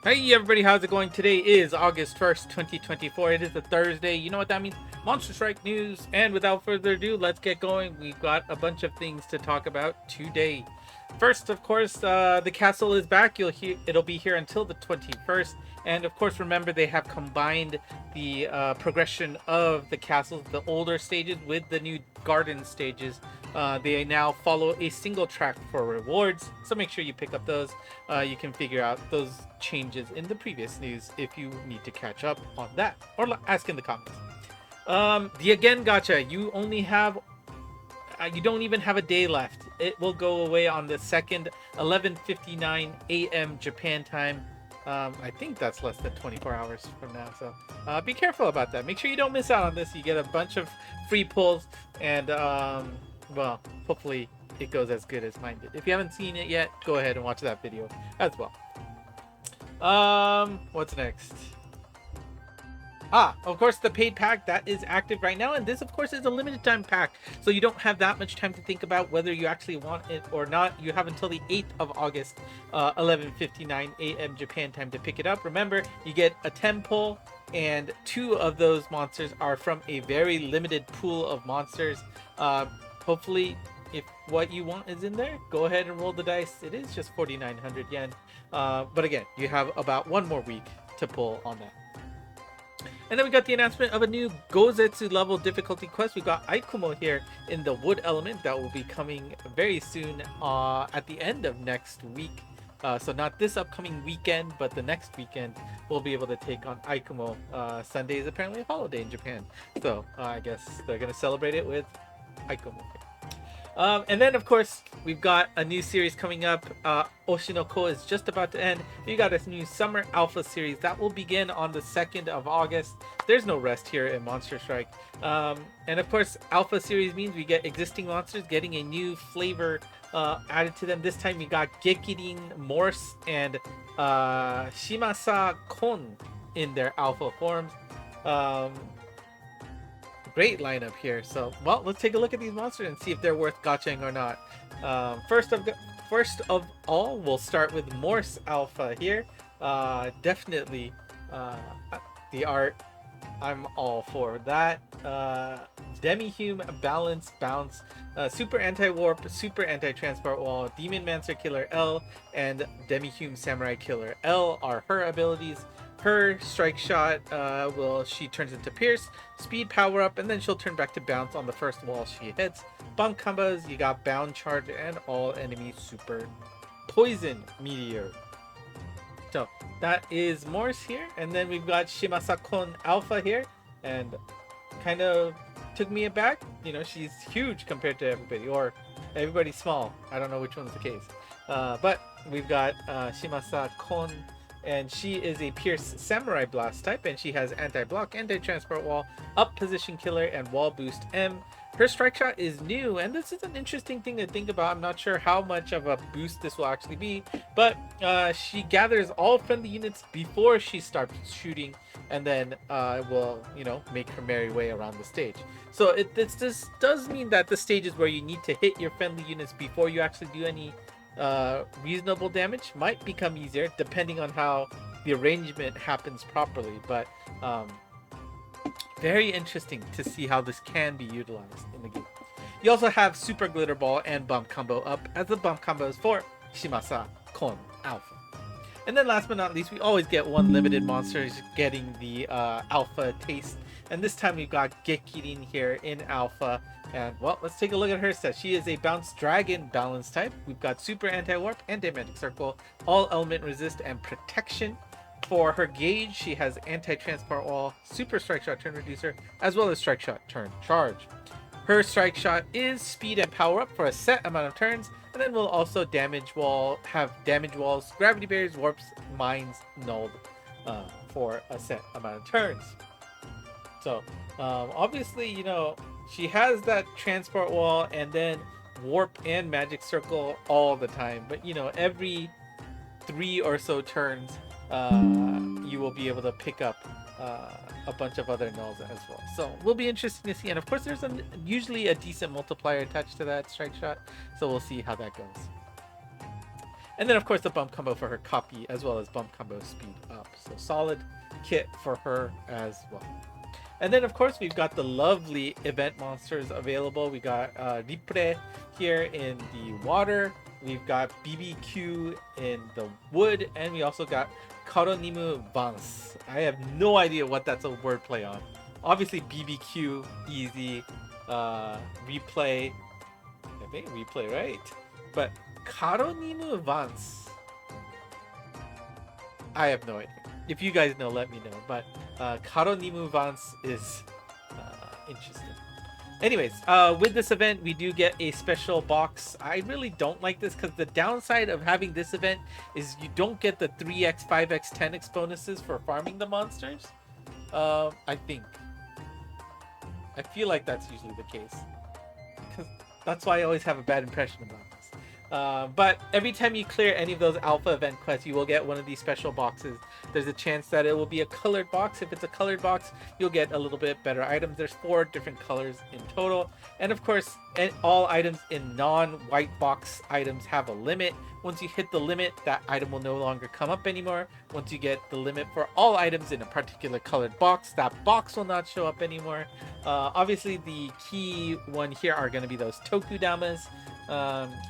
Hey everybody, how's it going? Today is August 1st, 2024. It is a Thursday. You know what that means? Monster Strike news. And without further ado, let's get going. We've got a bunch of things to talk about today. First, of course, the castle is back. It'll be here until the 21st. And of course, remember they have combined the progression of the castles, the older stages, with the new garden stages. They now follow a single track for rewards, so make sure you pick up those. You can figure out those changes in the previous news if you need to catch up on that, or ask in the comments. The again gacha, you don't even have a day left. It will go away on the 2nd, 11:59 a.m. Japan time. I think that's less than 24 hours from now, so be careful about that. Make sure you don't miss out on this. You get a bunch of free pulls, and well, hopefully it goes as good as mine did. If you haven't seen it yet, go ahead and watch that video as well. What's next? Of course, the paid pack that is active right now, and this, of course, is a limited time pack, so you don't have that much time to think about whether you actually want it or not. You have until the 8th of August, 11:59 a.m. Japan time to pick it up. Remember, you get a 10 pull, and 2 of those monsters are from a very limited pool of monsters. Hopefully, if what you want is in there, go ahead and roll the dice. It is just 4,900 yen, but again, you have about one more week to pull on that. And then we got the announcement of a new Gozetsu level difficulty quest. We got Aikumo here in the wood element that will be coming very soon at the end of next week. So not this upcoming weekend, but the next weekend we'll be able to take on Aikumo. Sunday is apparently a holiday in Japan. So I guess they're going to celebrate it with Aikumo here. And then, of course, we've got a new series coming up. Oshinoko is just about to end. You got a new Summer Alpha series that will begin on the 2nd of August. There's no rest here in Monster Strike. And of course, Alpha series means we get existing monsters getting a new flavor added to them. This time we got Gekirin, Morse, and Shimasa Kon in their Alpha forms. Great lineup here. So, well, let's take a look at these monsters and see if they're worth gotchaing or not. First of all, we'll start with Morse Alpha here. Definitely the art. I'm all for that. Demi-Hume, Balance, Bounce, Super Anti-Warp, Super Anti-Transport Wall, Demon Mancer Killer L, and Demi-Hume Samurai Killer L are her abilities. Her strike shot she turns into Pierce, speed power up, and then she'll turn back to bounce on the first wall she hits. Bomb combos, you got bound charge and all enemy super poison meteor. So that is Morse here, and then we've got Shimasakon Alpha here, and kind of took me aback. You know, she's huge compared to everybody, or everybody's small. I don't know which one's the case. But we've got Shimasakon, and she is a Pierce Samurai Blast type, and she has anti-block, anti-transport wall, up position killer, and wall boost M. Her strike shot is new, and this is an interesting thing to think about. I'm not sure how much of a boost this will actually be, but she gathers all friendly units before she starts shooting, and then will, make her merry way around the stage. So this does mean that the stages where you need to hit your friendly units before you actually do any reasonable damage might become easier depending on how the arrangement happens properly, but very interesting to see how this can be utilized in the game. You also have Super Glitter Ball and Bump Combo up as the bump combos for Shimasa Kon Alpha. And then last but not least, we always get one limited monster getting the Alpha taste, and this time we've got Gekirin here in Alpha. And well, let's take a look at her set. She is a Bounce Dragon Balance type. We've got Super Anti-Warp, Anti-Magic Circle, All Element Resist, and Protection. For her gauge, she has Anti-Transport Wall, Super Strike Shot Turn Reducer, as well as Strike Shot Turn Charge. Her Strike Shot is Speed and Power Up for a set amount of turns, and then we'll also have Damage Walls, Gravity Barriers, Warps, Mines, Nulled for a set amount of turns. So, obviously, she has that transport wall and then warp and magic circle all the time. But, every 3 or so turns, you will be able to pick up a bunch of other nulls as well. So, will be interesting to see. And, of course, there's usually a decent multiplier attached to that strike shot. So, we'll see how that goes. And then of course the bump combo for her copy, as well as bump combo speed up. So solid kit for her as well. And then of course we've got the lovely event monsters available. We got Ripre here in the water. We've got BBQ in the wood, and we also got Karonimu Vans. I have no idea what that's a wordplay on. Obviously BBQ, easy. Replay. I think replay, right? But Karonimu Vans, I have no idea. If you guys know, let me know. But Karonimu Vans is interesting. Anyways, with this event, we do get a special box. I really don't like this because the downside of having this event is you don't get the 3x, 5x, 10x bonuses for farming the monsters. I think. I feel like that's usually the case. Because that's why I always have a bad impression about this. But every time you clear any of those alpha event quests, you will get one of these special boxes. There's a chance that it will be a colored box. If it's a colored box, you'll get a little bit better items. There's 4 different colors in total. And of course, all items in non-white box items have a limit. Once you hit the limit, that item will no longer come up anymore. Once you get the limit for all items in a particular colored box, that box will not show up anymore. Obviously, the key one here are going to be those Tokudamas.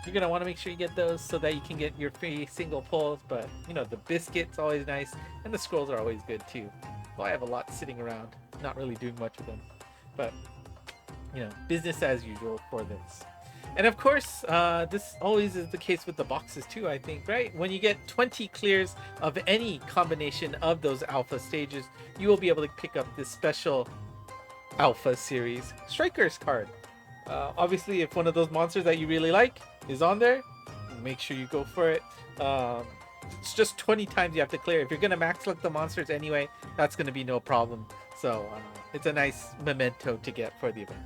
You're going to want to make sure you get those so that you can get your free single pulls. But, you know, the biscuit's always nice. And the scrolls are always good, too. Well, I have a lot sitting around. Not really doing much with them. But, you know, business as usual for this. And of course, this always is the case with the boxes, too, I think, right? When you get 20 clears of any combination of those alpha stages, you will be able to pick up this special alpha series Strikers card. Obviously, if one of those monsters that you really like is on there, make sure you go for it. It's just 20 times you have to clear. If you're going to max select the monsters anyway, that's going to be no problem. So it's a nice memento to get for the event.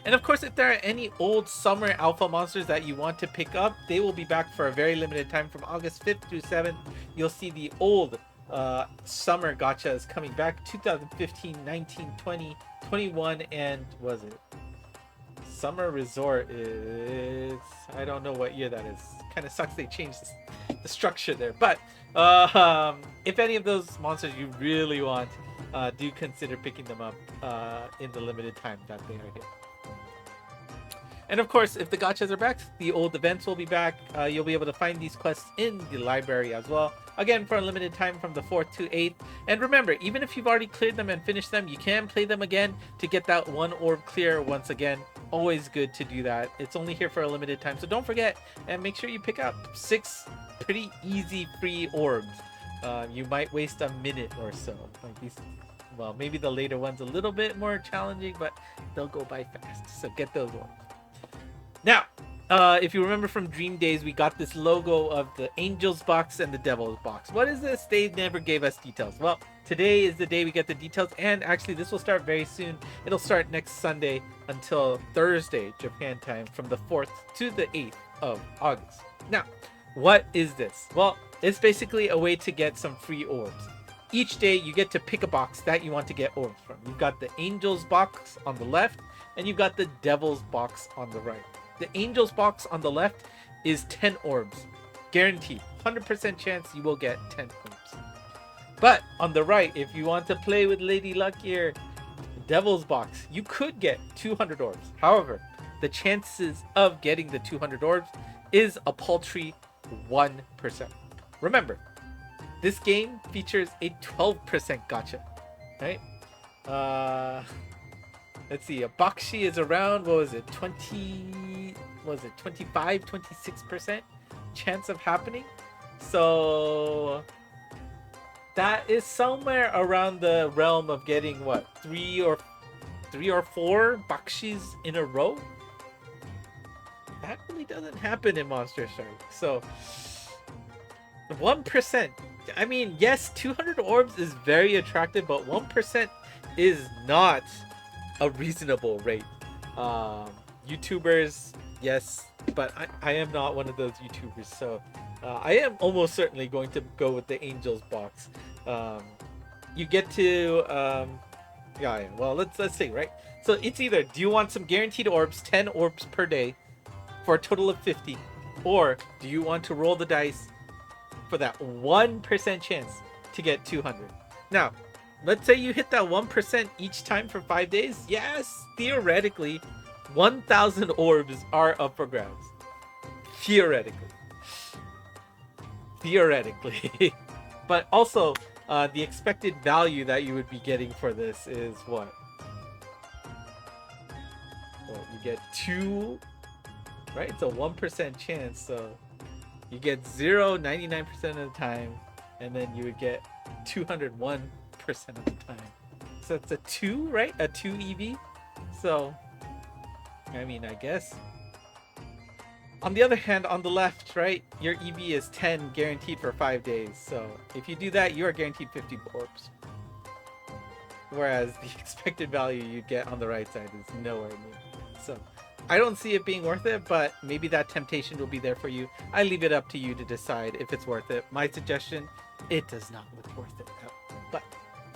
And of course, if there are any old summer alpha monsters that you want to pick up, they will be back for a very limited time from August 5th through 7th. You'll see the old summer gachas coming back. 2015, 19, 20, 21, and was it? Summer Resort is... I don't know what year that is. Kind of sucks they changed the structure there. But if any of those monsters you really want, do consider picking them up in the limited time that they are here. And of course, if the gachas are back, the old events will be back. You'll be able to find these quests in the library as well. Again, for a limited time from the 4th to 8th. And remember, even if you've already cleared them and finished them, you can play them again to get that 1 orb clear once again. Always good to do that. It's only here for a limited time, so don't forget. And make sure you pick up 6 pretty easy free orbs. You might waste a minute or so. Like these, well, maybe the later ones a little bit more challenging, but they'll go by fast. So get those orbs. Now, if you remember from Dream Days, we got this logo of the Angels box and the Devil's box. What is this? They never gave us details. Well, today is the day we get the details, and actually this will start very soon. It'll start next Sunday until Thursday, Japan time, from the 4th to the 8th of August. Now, what is this? Well, it's basically a way to get some free orbs. Each day you get to pick a box that you want to get orbs from. You've got the Angels box on the left, and you've got the Devil's box on the right. The Angels box on the left is 10 orbs. Guaranteed. 100% chance you will get 10 orbs. But on the right, if you want to play with Lady Luck here, the Devil's box, you could get 200 orbs. However, the chances of getting the 200 orbs is a paltry 1%. Remember, this game features a 12% gacha, right? Let's see, a Bakshi is around, what was it, 25, 26% chance of happening? So that is somewhere around the realm of getting, what, 3 or 4 Bakshis in a row? That really doesn't happen in Monster Strike. So 1%, I mean, yes, 200 orbs is very attractive, but 1% is not a reasonable rate. YouTubers, yes, but I am not one of those YouTubers, so I am almost certainly going to go with the Angels box. You get to yeah, well, let's see, right? So it's either, do you want some guaranteed orbs, 10 orbs per day for a total of 50, Or do you want to roll the dice for that 1% chance to get 200? Now, let's say you hit that 1% each time for 5 days. Yes, theoretically, 1,000 orbs are up for grabs. Theoretically. But also, the expected value that you would be getting for this is what? Well, you get 2, right? It's a 1% chance, so you get 0 99% of the time, and then you would get 201% of the time. So it's a 2, right? A 2 EV. So, I mean, I guess. On the other hand, on the left, right, your EV is 10 guaranteed for 5 days. So if you do that, you are guaranteed 50 orbs. Whereas the expected value you get on the right side is nowhere near. So I don't see it being worth it, but maybe that temptation will be there for you. I leave it up to you to decide if it's worth it. My suggestion, it does not look worth it. But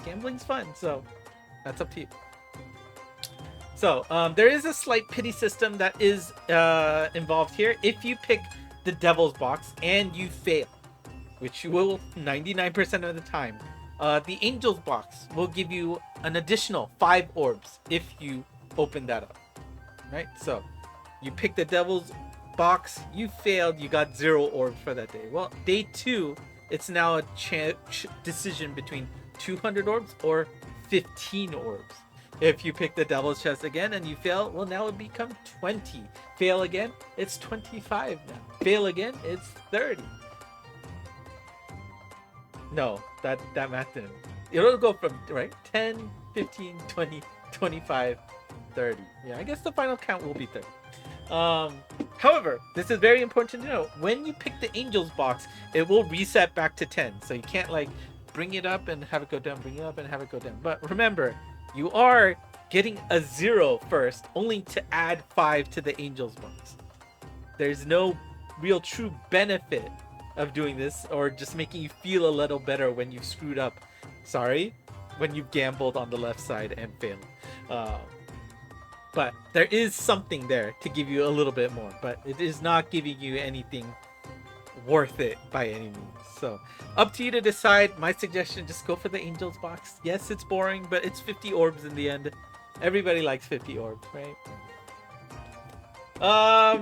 gambling's fun, so that's up to you. So there is a slight pity system that is involved here. If you pick the Devil's Box and you fail, which you will 99% of the time, the Angel's Box will give you an additional 5 orbs if you open that up. Right? So you pick the Devil's Box, you failed, you got 0 orbs for that day. Well, day 2, it's now a decision between 200 orbs or 15 orbs. If you pick the Devil's Chest again and you fail, well, now it becomes 20. Fail again, it's 25 now. Fail again, it's 30. No, that math didn't. It'll go from, right, 10, 15, 20, 25, 30. Yeah, I guess the final count will be 30. However, this is very important to know. When you pick the Angel's Box, it will reset back to 10. So you can't, like, bring it up and have it go down, bring it up and have it go down. But remember, you are getting a 0 first, only to add 5 to the Angel's Box. There's no real true benefit of doing this, or just making you feel a little better when you've screwed up. Sorry, when you've gambled on the left side and failed. But there is something there to give you a little bit more, but it is not giving you anything worth it by any means. So up to you to decide. My suggestion, just go for the Angel's Box. Yes, it's boring, but it's 50 orbs in the end. Everybody likes 50 orbs, right?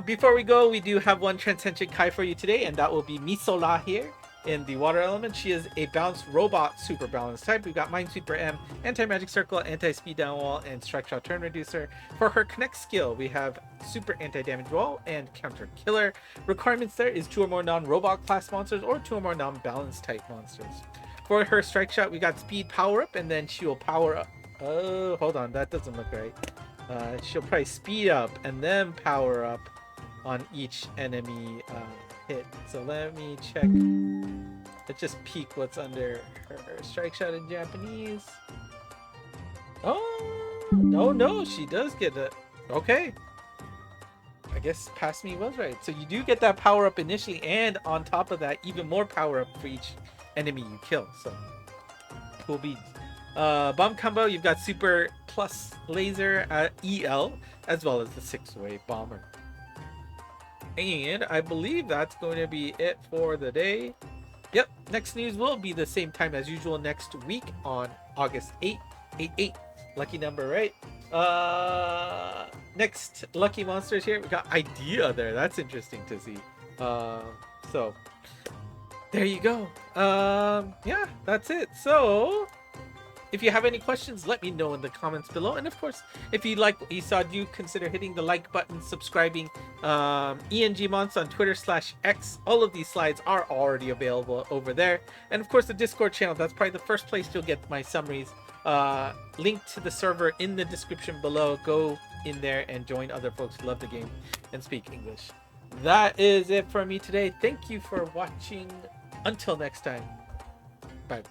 Before we go, we do have one Transcendent Kai for you today, and that will be Misola here in the water element. She is a balanced robot super balance type. We've got Minesweeper M, Anti-Magic Circle, Anti-Speed Down Wall, and Strike Shot Turn Reducer. For her Connect skill, we have Super Anti-Damage Wall and Counter Killer. Requirements there is 2 or more non-robot class monsters or 2 or more non-balance type monsters. For her Strike Shot, we got Speed Power Up, and then she will power up. Oh, hold on, that doesn't look right. She'll probably speed up and then power up on each enemy hit. So let me check. Let's just peek what's under her Strike Shot in Japanese. Oh, no, she does get it. Okay. I guess Past Me was right. So you do get that power up initially, and on top of that, even more power up for each enemy you kill. So cool beans. Bomb combo, you've got Super plus Laser EL, as well as the 6-way Bomber. And I believe that's going to be it for the day. Yep, next news will be the same time as usual next week on August 8th. 8-8. Lucky number, right? Next lucky monsters here. We got Idea there. That's interesting to see. So there you go. Yeah, that's it. So if you have any questions, let me know in the comments below. And of course, if you like what you saw, do consider hitting the like button, subscribing. ENG Monst on Twitter/X. All of these slides are already available over there. And of course, the Discord channel. That's probably the first place you'll get my summaries. Link to the server in the description below. Go in there and join other folks who love the game and speak English. That is it for me today. Thank you for watching. Until next time. Bye.